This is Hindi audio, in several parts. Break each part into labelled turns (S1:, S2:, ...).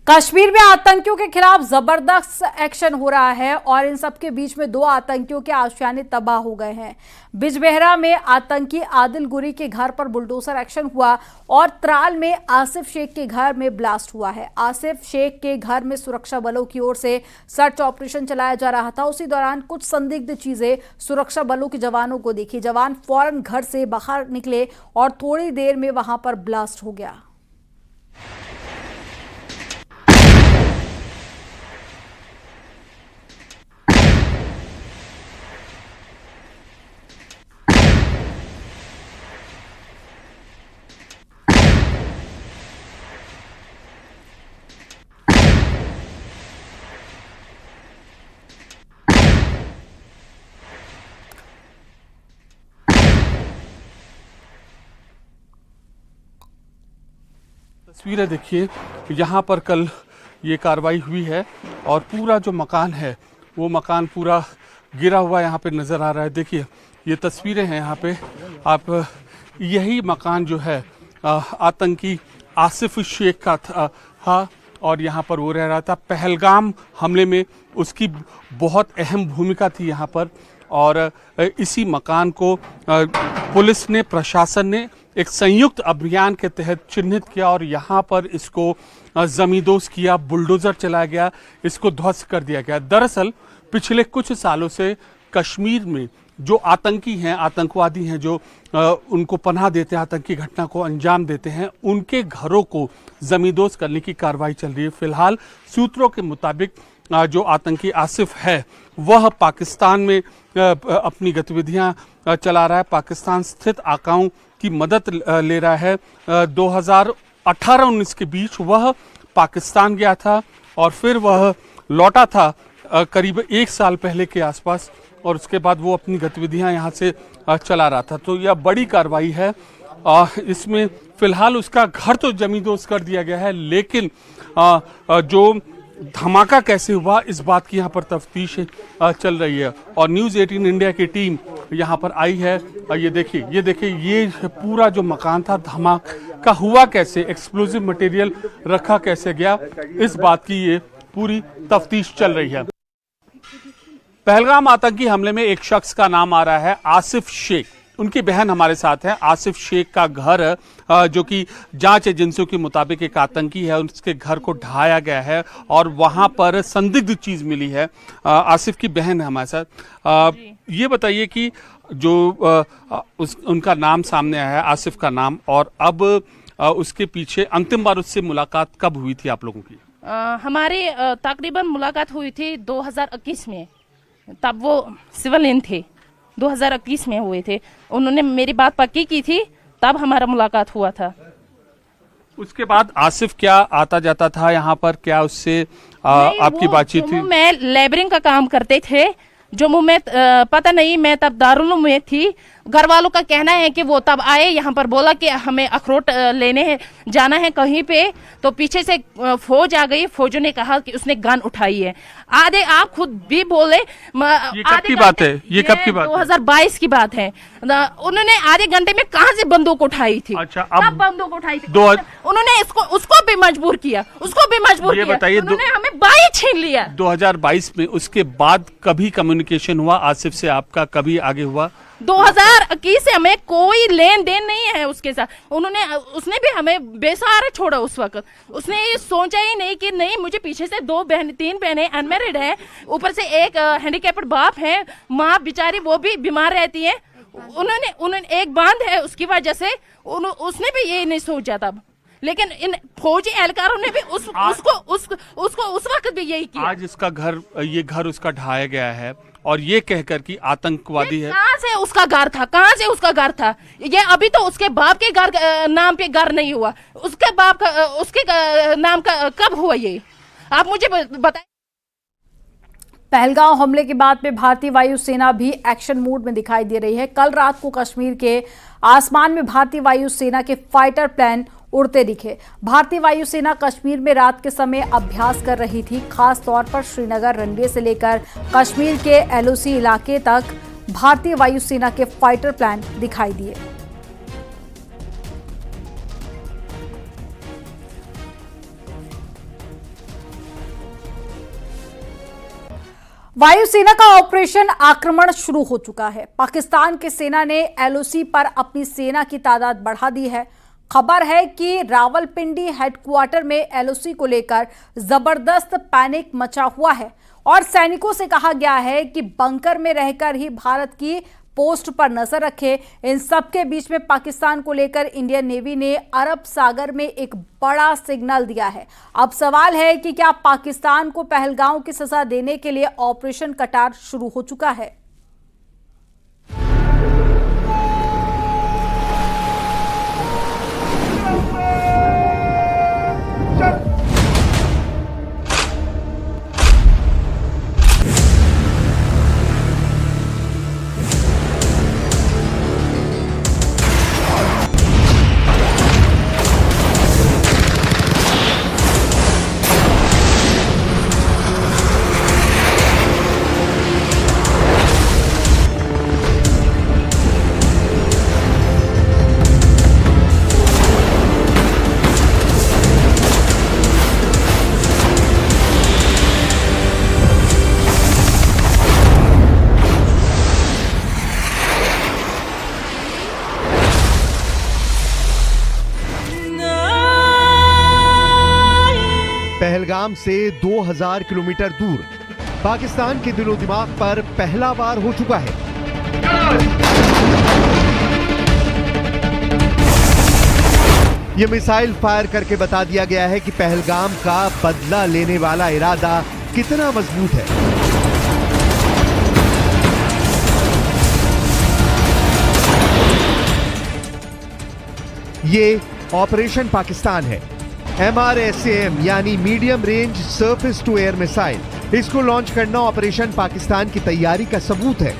S1: कश्मीर में आतंकियों के खिलाफ जबरदस्त एक्शन हो रहा है और इन सब के बीच में दो आतंकियों के आशियाने तबाह हो गए हैं। बिजबेहरा में आतंकी आदिल गुरी के घर पर बुलडोजर एक्शन हुआ और त्राल में आसिफ शेख के घर में ब्लास्ट हुआ है। आसिफ शेख के घर में सुरक्षा बलों की ओर से सर्च ऑपरेशन चलाया जा रहा था। उसी दौरान कुछ संदिग्ध चीजें सुरक्षा बलों के जवानों को दिखी। जवान फौरन घर से बाहर निकले और थोड़ी देर में वहां पर ब्लास्ट हो गया।
S2: तस्वीरें देखिए, यहाँ पर कल ये कार्रवाई हुई है और पूरा जो मकान है वो मकान पूरा गिरा हुआ यहाँ पे नज़र आ रहा है। देखिए ये तस्वीरें हैं, यहाँ पे आप यही मकान जो है आतंकी आसिफ शेख का था और यहाँ पर वो रह रहा था। पहलगाम हमले में उसकी बहुत अहम भूमिका थी यहाँ पर और इसी मकान को पुलिस ने, प्रशासन ने एक संयुक्त अभियान के तहत चिन्हित किया और यहाँ पर इसको जमींदोज किया, बुलडोजर चलाया गया, इसको ध्वस्त कर दिया गया। दरअसल पिछले कुछ सालों से कश्मीर में जो आतंकी हैं, आतंकवादी हैं, जो उनको पनाह देते हैं, आतंकी घटना को अंजाम देते हैं, उनके घरों को जमींदोज करने की कार्रवाई चल रही है। फिलहाल सूत्रों के मुताबिक जो आतंकी आसिफ है वह पाकिस्तान में अपनी गतिविधियां चला रहा है, पाकिस्तान स्थित आकाओं की मदद ले रहा है। 2018-19 के बीच वह पाकिस्तान गया था और फिर वह लौटा था करीब 1 साल पहले के आसपास और उसके बाद वो अपनी गतिविधियां यहाँ से चला रहा था। तो यह बड़ी कार्रवाई है। इसमें फिलहाल उसका घर तो जमींदोज कर दिया गया है, लेकिन जो धमाका कैसे हुआ इस बात की यहाँ पर तफ्तीश चल रही है और न्यूज़ 18 इंडिया की टीम यहाँ पर आई है। ये देखिए ये पूरा जो मकान था, धमाका हुआ कैसे, एक्सप्लोजिव मटेरियल रखा कैसे गया, इस बात की ये पूरी तफ्तीश चल रही है। पहलगाम आतंकी हमले में एक शख्स का नाम आ रहा है आसिफ शेख। उनकी बहन हमारे साथ है। आसिफ शेख का घर जो कि जांच एजेंसियों के मुताबिक एक आतंकी है, उसके घर को ढाया गया है और वहां पर संदिग्ध चीज मिली है। आसिफ की बहन है हमारे साथ। ये बताइए कि जो उनका नाम सामने आया है, आसिफ का नाम, और अब उसके पीछे अंतिम बार उससे मुलाकात कब हुई थी आप लोगों की?
S3: हमारी तकरीबन मुलाकात हुई थी 2021 में, तब वो सिविलियन थे। 2021 में हुए थे, उन्होंने मेरी बात पक्की की थी, तब हमारा मुलाकात हुआ था।
S2: उसके बाद आसिफ क्या आता जाता था यहाँ पर, क्या उससे आपकी बातचीत थी?
S3: मैं लेबरिंग का काम करते थे जम्मू में, पता नहीं, मैं तब दारुल में थी। घर वालों का कहना है कि वो तब आए यहाँ पर, बोला कि हमें अखरोट लेने हैं, जाना है कहीं पे, तो पीछे से फौज आ गई। फौजों ने कहा कि उसने गन उठाई है। आधे आप खुद भी बोले,
S2: ये कब की बात है? ये कब की बात?
S3: 2022 की बात है। उन्होंने आधे घंटे में कहाँ से बंदूक उठाई थी?
S2: अच्छा, अब
S3: बंदूक उठाई थी उन्होंने, उसको भी मजबूर किया, ये बताइए, उन्होंने हमें बाई छीन लिया
S2: 2022 में। उसके बाद कभी कम्युनिकेशन हुआ आसिफ से आपका, कभी आगे हुआ?
S3: 2021 से हमें कोई लेन देन नहीं है उसके साथ। उसने भी हमें बेसहारा छोड़ा उस वक्त। उसने ये सोचा ही नहीं कि नहीं, मुझे पीछे से 3 बहनें अनमैरिड है, ऊपर से एक हैंडीकैप्ड बाप है, माँ बेचारी वो भी बीमार रहती है। उन्होंने एक बांध है, उसकी वजह से उसने भी ये नहीं सोचा तब। लेकिन इन फौजी एहलकारों ने भी उसको उस वक्त भी यही किया।
S2: आज इसका घर, ये घर उसका ढाया गया है और ये कहकर कि आतंकवादी है।
S3: कहाँ से उसका घर था? कहाँ से उसका घर था? ये अभी तो उसके बाप के घर नाम पे घर नहीं हुआ। उसके बाप का, उसके नाम का कब हुआ ये? आप मुझे बताएं।
S1: पहलगाम हमले के बाद में भारतीय वायुसेना भी एक्शन मोड में दिखाई दे रही है। कल रात को कश्मीर के आसमान में भारतीय वायुसेना के फाइटर प्लेन उड़ते दिखे। भारतीय वायुसेना कश्मीर में रात के समय अभ्यास कर रही थी। खास तौर पर श्रीनगर रनवे से लेकर कश्मीर के एलओसी इलाके तक भारतीय वायुसेना के फाइटर प्लेन दिखाई दिए। वायुसेना का ऑपरेशन आक्रमण शुरू हो चुका है। पाकिस्तान की सेना ने एलओसी पर अपनी सेना की तादाद बढ़ा दी है। खबर है कि रावलपिंडी हेडक्वार्टर में एलओसी को लेकर जबरदस्त पैनिक मचा हुआ है और सैनिकों से कहा गया है कि बंकर में रहकर ही भारत की पोस्ट पर नजर रखें। इन सब के बीच में पाकिस्तान को लेकर इंडियन नेवी ने अरब सागर में एक बड़ा सिग्नल दिया है। अब सवाल है कि क्या पाकिस्तान को पहलगाम की सजा देने के लिए ऑपरेशन कटार शुरू हो चुका है।
S4: पहलगाम से 2000 किलोमीटर दूर पाकिस्तान के दिलो दिमाग पर पहला वार हो चुका है। यह मिसाइल फायर करके बता दिया गया है कि पहलगाम का बदला लेने वाला इरादा कितना मजबूत है। ये ऑपरेशन पाकिस्तान है। MRSAM यानी medium range surface to air missile, इसको लॉन्च करना ऑपरेशन पाकिस्तान की तैयारी का सबूत है।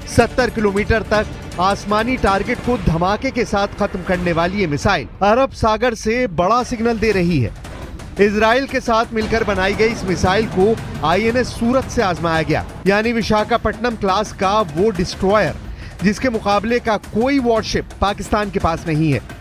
S4: 70 किलोमीटर तक आसमानी टारगेट को धमाके के साथ खत्म करने वाली ये मिसाइल अरब सागर से बड़ा सिग्नल दे रही है। इजराइल के साथ मिलकर बनाई गई इस मिसाइल को INS सूरत से आजमाया गया, यानी विशाखापट्टनम क्लास का वो डिस्ट्रॉयर जिसके मुकाबले का कोई वॉरशिप पाकिस्तान के पास नहीं है।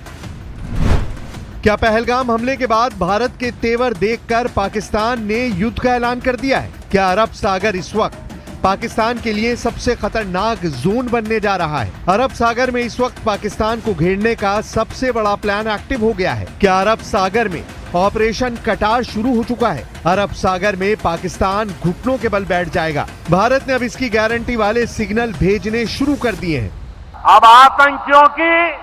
S4: क्या पहलगाम हमले के बाद भारत के तेवर देखकर पाकिस्तान ने युद्ध का ऐलान कर दिया है? क्या अरब सागर इस वक्त पाकिस्तान के लिए सबसे खतरनाक जोन बनने जा रहा है? अरब सागर में इस वक्त पाकिस्तान को घेरने का सबसे बड़ा प्लान एक्टिव हो गया है। क्या अरब सागर में ऑपरेशन कटार शुरू हो चुका है? अरब सागर में पाकिस्तान घुटनों के बल बैठ जाएगा। भारत ने अब इसकी गारंटी वाले सिग्नल भेजने शुरू कर दिए हैं।
S5: अब आतंकियों की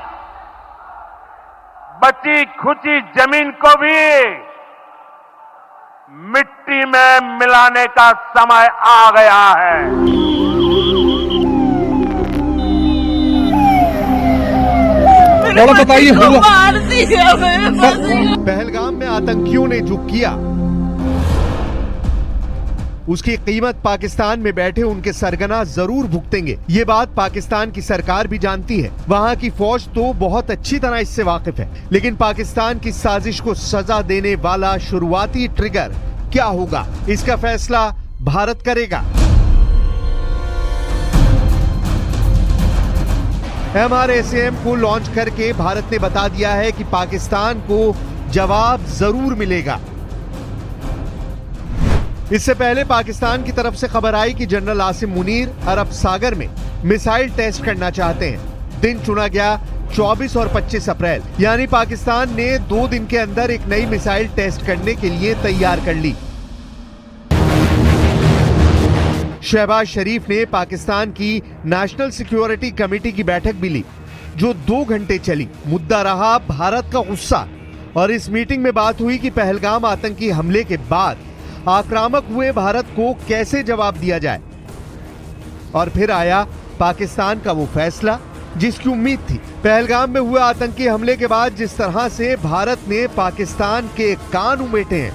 S5: बची खुची जमीन को भी मिट्टी में मिलाने का समय आ गया है।
S4: बताइए, पहलगाम में आतंकियों ने जो किया उसकी कीमत पाकिस्तान में बैठे उनके सरगना जरूर भुगतेंगे। ये बात पाकिस्तान की सरकार भी जानती है। वहाँ की फौज तो बहुत अच्छी तरह इससे वाकिफ है, लेकिन पाकिस्तान की साजिश को सजा देने वाला शुरुआती ट्रिगर क्या होगा, इसका फैसला भारत करेगा। MRSAM को लॉन्च करके भारत ने बता दिया है कि पाकिस्तान को जवाब जरूर मिलेगा। इससे पहले पाकिस्तान की तरफ से खबर आई कि जनरल आसिम मुनीर अरब सागर में मिसाइल टेस्ट करना चाहते हैं। दिन चुना गया 24 और 25 अप्रैल, यानी पाकिस्तान ने 2 दिन के अंदर एक नई मिसाइल टेस्ट करने के लिए तैयार कर ली। शहबाज शरीफ ने पाकिस्तान की नेशनल सिक्योरिटी कमेटी की बैठक भी ली, जो 2 घंटे चली। मुद्दा रहा भारत का गुस्सा, और इस मीटिंग में बात हुई कि पहलगाम आतंकी हमले के बाद आक्रामक हुए भारत को कैसे जवाब दिया जाए। और फिर आया पाकिस्तान का वो फैसला जिसकी उम्मीद थी। पहलगाम में हुए आतंकी हमले के बाद जिस तरह से भारत ने पाकिस्तान के कान उमेटे हैं,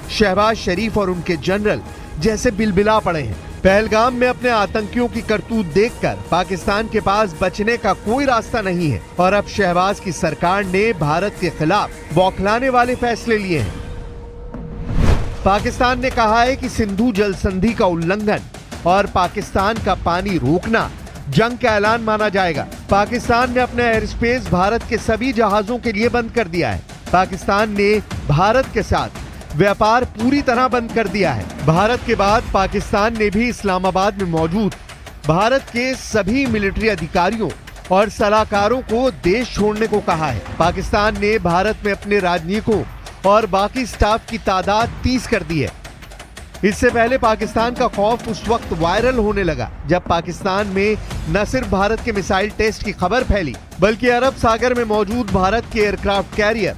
S4: शहबाज शरीफ और उनके जनरल जैसे बिलबिला पड़े हैं। पहलगाम में अपने आतंकियों की करतूत देखकर पाकिस्तान के पास बचने का कोई रास्ता नहीं है, और अब शहबाज की सरकार ने भारत के खिलाफ बौखलाने वाले फैसले लिए हैं। पाकिस्तान ने कहा है कि सिंधु जल संधि का उल्लंघन और पाकिस्तान का पानी रोकना जंग का ऐलान माना जाएगा। पाकिस्तान ने अपने एयर स्पेस भारत के सभी जहाजों के लिए बंद कर दिया है। पाकिस्तान ने भारत के साथ व्यापार पूरी तरह बंद कर दिया है। भारत के बाद पाकिस्तान ने भी इस्लामाबाद में मौजूद भारत के सभी मिलिट्री अधिकारियों और सलाहकारों को देश छोड़ने को कहा है। पाकिस्तान ने भारत में अपने राजनयिकों और बाकी स्टाफ की तादाद 30 कर दी है। इससे पहले पाकिस्तान का खौफ उस वक्त वायरल होने लगा जब पाकिस्तान में न सिर्फ भारत के मिसाइल टेस्ट की खबर फैली, बल्कि अरब सागर में मौजूद भारत के एयरक्राफ्ट कैरियर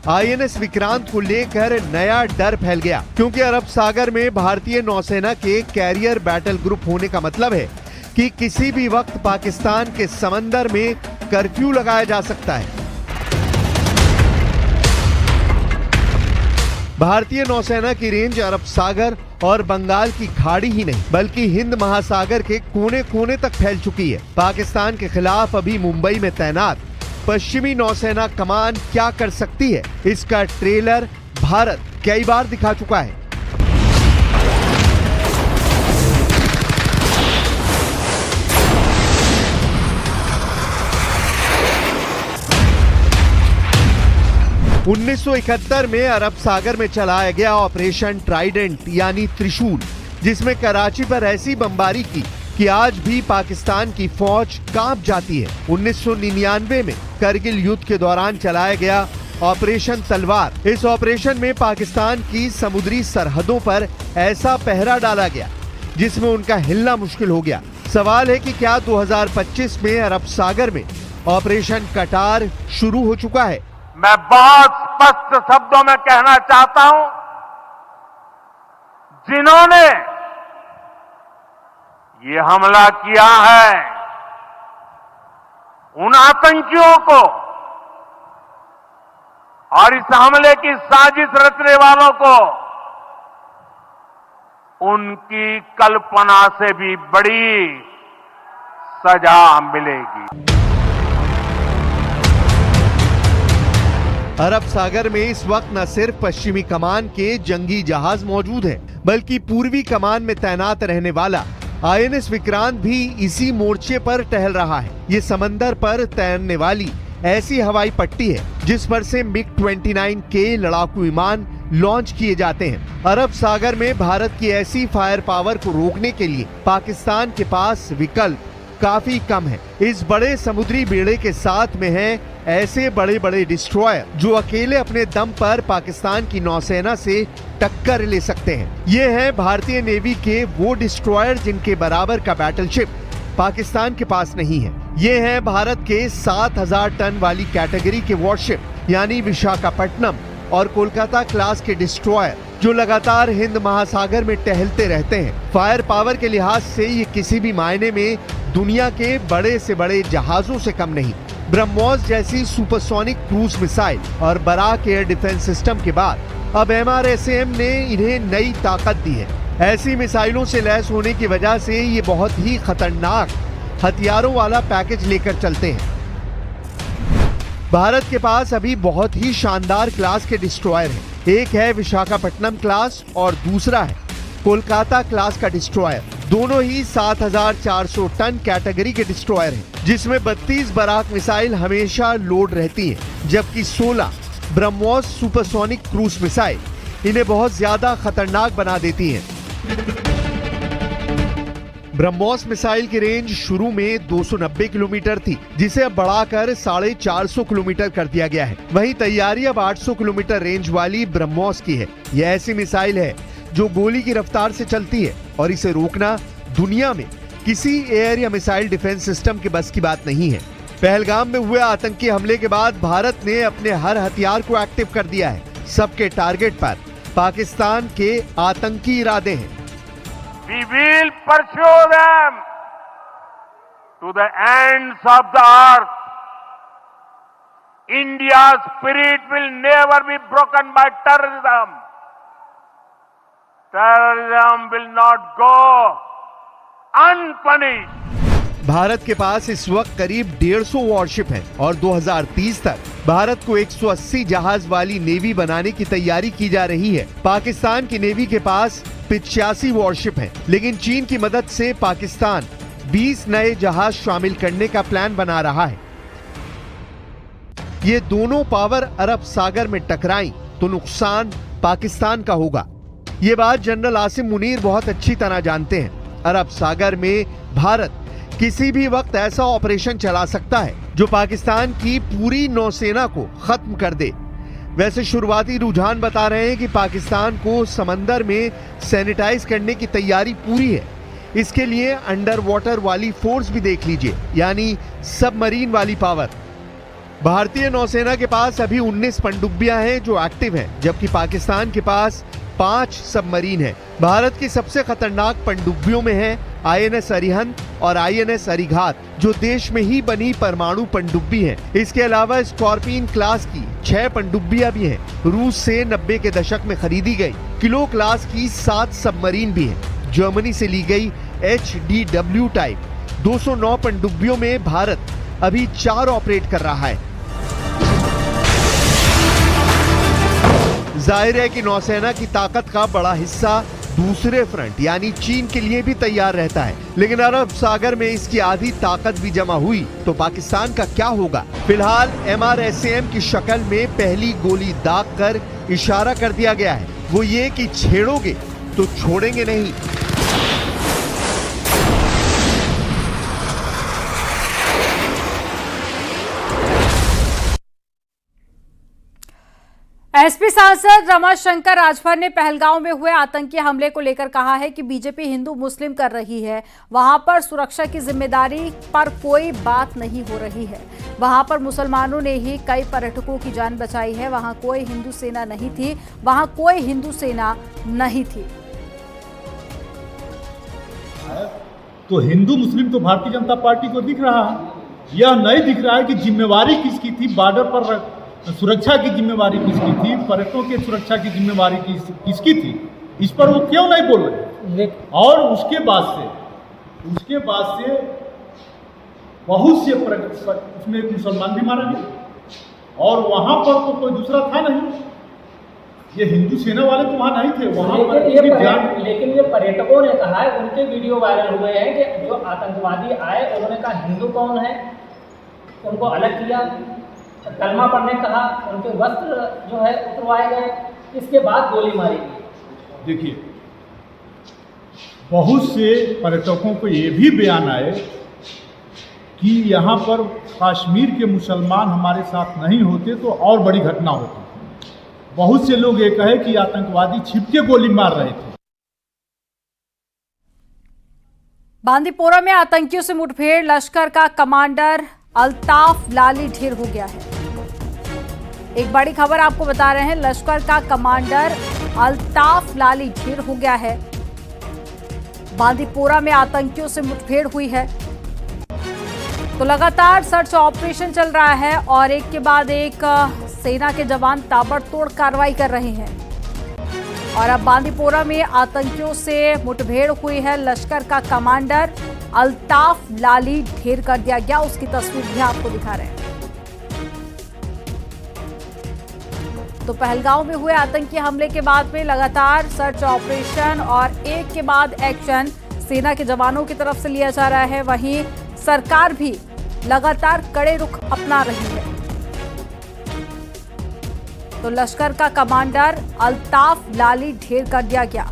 S4: INS विक्रांत को लेकर नया डर फैल गया, क्योंकि अरब सागर में भारतीय नौसेना के कैरियर बैटल ग्रुप होने का मतलब है कि किसी भी वक्त पाकिस्तान के समंदर में कर्फ्यू लगाया जा सकता है। भारतीय नौसेना की रेंज अरब सागर और बंगाल की खाड़ी ही नहीं बल्कि हिंद महासागर के कोने कोने तक फैल चुकी है। पाकिस्तान के खिलाफ अभी मुंबई में तैनात पश्चिमी नौसेना कमान क्या कर सकती है, इसका ट्रेलर भारत कई बार दिखा चुका है। (1971) में अरब सागर में चलाया गया ऑपरेशन ट्राइडेंट यानी त्रिशूल, जिसमें कराची पर ऐसी बमबारी की कि आज भी पाकिस्तान की फौज कांप जाती है। 1999 में करगिल युद्ध के दौरान चलाया गया ऑपरेशन तलवार। इस ऑपरेशन में पाकिस्तान की समुद्री सरहदों पर ऐसा पहरा डाला गया जिसमें उनका हिलना मुश्किल हो गया। सवाल है कि क्या 2025 में अरब सागर में ऑपरेशन कटार शुरू हो चुका है?
S5: मैं बहुत स्पष्ट शब्दों में कहना चाहता हूं, जिन्होंने ये हमला किया है उन आतंकियों को और इस हमले की साजिश रचने वालों को उनकी कल्पना से भी बड़ी सजा मिलेगी।
S4: अरब सागर में इस वक्त न सिर्फ पश्चिमी कमान के जंगी जहाज मौजूद हैं, बल्कि पूर्वी कमान में तैनात रहने वाला INS विक्रांत भी इसी मोर्चे पर टहल रहा है। ये समंदर पर तैरने वाली ऐसी हवाई पट्टी है जिस पर से MiG-29 के लड़ाकू विमान लॉन्च किए जाते हैं। अरब सागर में भारत की ऐसी फायर पावर को रोकने के लिए पाकिस्तान के पास विकल्प काफी कम है। इस बड़े समुद्री बेड़े के साथ में है ऐसे बड़े बड़े डिस्ट्रॉयर जो अकेले अपने दम पर पाकिस्तान की नौसेना से टक्कर ले सकते हैं। ये है भारतीय नेवी के वो डिस्ट्रॉयर जिनके बराबर का बैटलशिप पाकिस्तान के पास नहीं है। ये है भारत के 7000 टन वाली कैटेगरी के वॉरशिप यानी विशाखापट्टनम और कोलकाता क्लास के डिस्ट्रॉयर जो लगातार हिंद महासागर में टहलते रहते हैं। फायर पावर के लिहाज से ये किसी भी मायने में दुनिया के बड़े से बड़े जहाजों से कम नहीं। ब्रह्मोस जैसी सुपरसोनिक क्रूज मिसाइल और बराक एयर डिफेंस सिस्टम के बाद अब MRSAM ने इन्हें नई ताकत दी है। ऐसी मिसाइलों से लैस होने की वजह से ये बहुत ही खतरनाक हथियारों वाला पैकेज लेकर चलते हैं। भारत के पास अभी बहुत ही शानदार क्लास के डिस्ट्रॉयर हैं। एक है विशाखापट्टनम क्लास और दूसरा है कोलकाता क्लास का डिस्ट्रॉयर। दोनों ही 7400 टन कैटेगरी के डिस्ट्रॉयर हैं, जिसमें 32 बराक मिसाइल हमेशा लोड रहती हैं, जबकि 16 ब्रह्मोस सुपरसोनिक क्रूज मिसाइल इन्हें बहुत ज्यादा खतरनाक बना देती हैं। ब्रह्मोस मिसाइल की रेंज शुरू में 290 किलोमीटर थी, जिसे अब बढ़ाकर 450 किलोमीटर कर दिया गया है। वहीं तैयारी अब 800 किलोमीटर रेंज वाली ब्रह्मोस की है। यह ऐसी मिसाइल है जो गोली की रफ्तार से चलती है और इसे रोकना दुनिया में किसी एयर या मिसाइल डिफेंस सिस्टम के बस की बात नहीं है। पहलगाम में हुए आतंकी हमले के बाद भारत ने अपने हर हथियार को एक्टिव कर दिया है। सबके टारगेट पर पाकिस्तान के आतंकी इरादे हैं।
S5: We will pursue them to the ends of the earth. India's spirit will never be broken by terrorism. Terrorism will not go unpunished.
S4: Bharat के पास इस वक्त करीब 150 वॉरशिप हैं और 2030 तक भारत को 180 जहाज वाली नेवी बनाने की तैयारी की जा रही है। पाकिस्तान की नेवी के पास 85 वॉरशिप हैं, लेकिन चीन की मदद से पाकिस्तान 20 नए जहाज शामिल करने का प्लान बना रहा है। ये दोनों पावर अरब सागर में टकराई तो नुकसान पाकिस्तान का होगा। ये बात जनरल आसिम मुनीर बहुत अच्छी तरह जानते हैं। अरब सागर में भारत किसी भी वक्त ऐसा ऑपरेशन चला सकता है जो पाकिस्तान की पूरी नौसेना को खत्म कर दे। वैसे शुरुआती रुझान बता रहे हैं कि पाकिस्तान को समंदर में सैनिटाइज करने की तैयारी पूरी है। इसके लिए अंडर वाटर वाली फोर्स भी देख लीजिए, यानी सबमरीन वाली पावर। भारतीय नौसेना के पास अभी 19 पनडुब्बियां हैं जो एक्टिव हैं, जबकि पाकिस्तान के पास 5 सबमरीन हैं। भारत की सबसे खतरनाक पनडुब्बियों में है INS अरिहंत और INS अरिघात, जो देश में ही बनी परमाणु पनडुब्बी है। इसके अलावा स्कॉर्पियन क्लास की 6 पनडुब्बियां भी हैं, रूस से 90 के दशक में खरीदी गई। किलो क्लास की 7 सबमरीन भी हैं, जर्मनी से ली गई HDW टाइप। 209 पनडुब्बियों में भारत अभी 4 ऑपरेट कर रहा है। जाहिर है कि नौसेना की ताकत का बड़ा हिस्सा दूसरे फ्रंट यानी चीन के लिए भी तैयार रहता है, लेकिन अरब सागर में इसकी आधी ताकत भी जमा हुई तो पाकिस्तान का क्या होगा? फिलहाल MRSAM की शक्ल में पहली गोली दाग कर इशारा कर दिया गया है, वो ये कि छेड़ोगे तो छोड़ेंगे नहीं।
S1: एसपी सांसद रमाशंकर राजभर ने पहलगांव में हुए आतंकी हमले को लेकर कहा है कि बीजेपी हिंदू मुस्लिम कर रही है, वहां पर सुरक्षा की जिम्मेदारी पर कोई बात नहीं हो रही है। वहां पर मुसलमानों ने ही कई पर्यटकों की जान बचाई है, वहां कोई हिंदू सेना नहीं थी, वहां कोई हिंदू सेना नहीं थी।
S6: तो हिंदू मुस्लिम तो भारतीय जनता पार्टी को दिख रहा है, यह नहीं दिख रहा है कि जिम्मेवारी किसकी थी, बॉर्डर पर सुरक्षा की जिम्मेवारी किसकी थी, पर्यटकों की सुरक्षा की जिम्मेवारी किसकी थी, इस पर वो क्यों नहीं बोल रहे। और उसके बाद से बहुत से उसमें एक मुसलमान भी मारा गया और वहां पर तो कोई दूसरा था नहीं, ये हिंदू सेना वाले तो वहां नहीं थे वहां पर।
S7: लेकिन ये पर्यटकों ने कहा है, उनके वीडियो वायरल हुए हैं कि जो आतंकवादी आए उन्होंने कहा हिंदू कौन है, उनको अलग किया, कलमा पढ़ने कहा, उनके वस्त्र जो है उतरवाए गए, इसके बाद गोली मारी गई।
S6: देखिए, बहुत से पर्यटकों को ये भी बयान आए कि यहाँ पर कश्मीर के मुसलमान हमारे साथ नहीं होते तो और बड़ी घटना होती। बहुत से लोग ये कहे कि आतंकवादी छिप के गोली मार रहे थे।
S1: बांदीपोरा में आतंकियों से मुठभेड़, लश्कर का कमांडर अल्ताफ लाली ढेर हो गया है। एक बड़ी खबर आपको बता रहे हैं, लश्कर का कमांडर अल्ताफ लाली ढेर हो गया है। बांदीपोरा में आतंकियों से मुठभेड़ हुई है, तो लगातार सर्च ऑपरेशन चल रहा है और एक के बाद एक सेना के जवान ताबड़तोड़ कार्रवाई कर रहे हैं। और अब बांदीपोरा में आतंकियों से मुठभेड़ हुई है, लश्कर का कमांडर अल्ताफ लाली ढेर कर दिया गया। उसकी तस्वीर भी आपको दिखा रहे हैं। तो पहलगांव में हुए आतंकी हमले के बाद में लगातार सर्च ऑपरेशन और एक के बाद एक्शन सेना के जवानों की तरफ से लिया जा रहा है। वहीं सरकार भी लगातार कड़े रुख अपना रही है। तो लश्कर का कमांडर अल्ताफ लाली ढेर कर दिया गया।